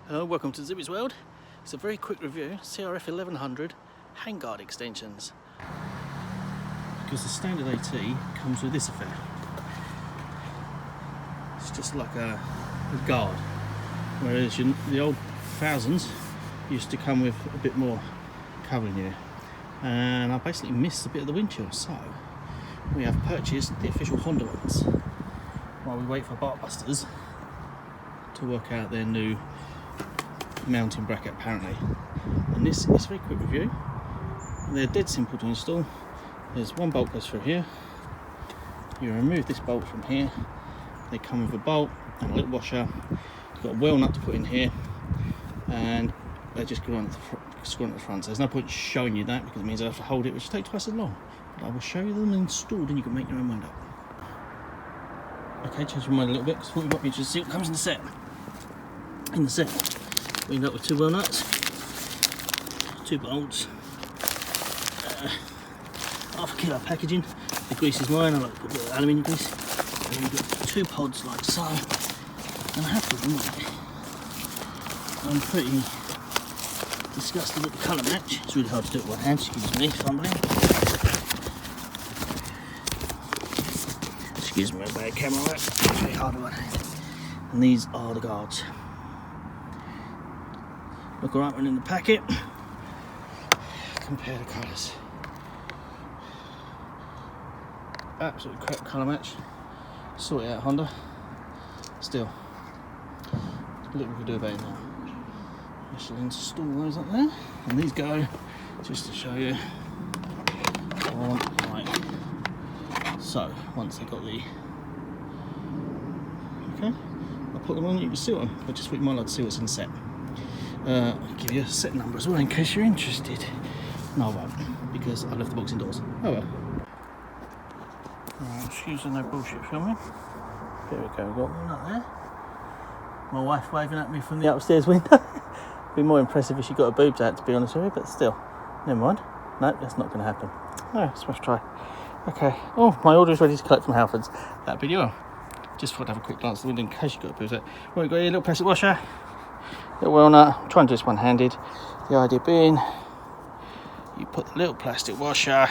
Hello, welcome to zippysworld. It's a very quick review, CRF1100 handguard extensions. Because the standard AT comes with this affair. It's just like a guard, whereas the old thousands used to come with a bit more covering here. And I basically missed a bit of the windshield, so we have purchased the official Honda ones while we wait for Bartbusters to work out their new mounting bracket apparently. And this is a very quick review. They're dead simple to install. There's one bolt goes through here. You remove this bolt from here. They come with a bolt and a little washer. You've got a wheel nut to put in here, and they just go on at the front. So there's no point showing you that because it means I have to hold it, which will take twice as long. But I will show you them installed and you can make your own mind up. Okay, change your mind a little bit because what we've got to see what comes in the set. In the set, we end up with two wheel nuts, two bolts, half a kilo packaging. The grease is mine, I like to put a bit of aluminium grease. And then we've got two pods like so. And I have to admit, I'm pretty disgusted with the colour match. It's really hard to do it with one hand, excuse me, fumbling. Excuse me, a bad camera work. It's really hard with one hand. And these are the guards. Look alright one in the packet. Compare the colours. Absolute crap colour match. Sort it out, Honda. Still, there's a little we can do about it now. I shall install those up there, and these go, just to show you, on like so. Once they've got the, okay, I'll put them on. You can see them. I just thought you might like to see what's in the set. I'll give you a set number as well in case you're interested. No, I won't, because I left the box indoors. Oh well. Alright, excuse the no bullshit filming. There we go, we've got one up there. My wife waving at me from the upstairs window. It'd be more impressive if she got her boobs out, to be honest with you, but still, never mind. No, that's not going to happen. No, let's try. Okay. Oh, my order is ready to collect from Halfords. That'd be you. Just thought I'd have a quick glance at the window in case you got her boobs out. Right, we've got here a little plastic washer. Little wheel nut. I'm trying to do this one-handed. The idea being, you put the little plastic washer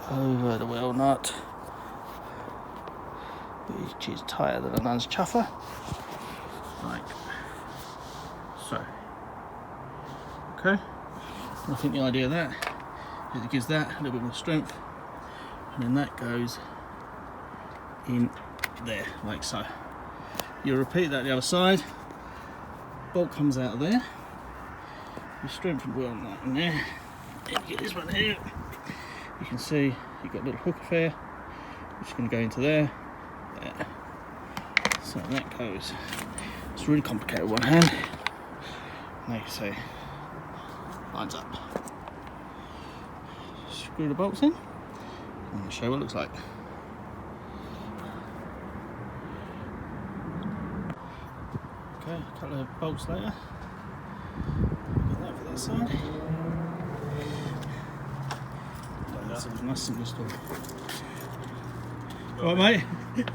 over the wheel nut, which is tighter than a nun's chuffer, like so. Okay. I think the idea of that is it gives that a little bit more strength, and then that goes in there, like so. You repeat that the other side. Bolt comes out of there. You strengthen the wheel nut in there. Then you get this one here. You can see you've got a little hook affair, which is going to go into there. There. So that goes. It's really complicated with one hand. Like you say, lines up. Screw the bolts in. I'm going to show you what it looks like. Okay, a couple of bolts later. Get that for that side. That's a nice simple install. Right, mate.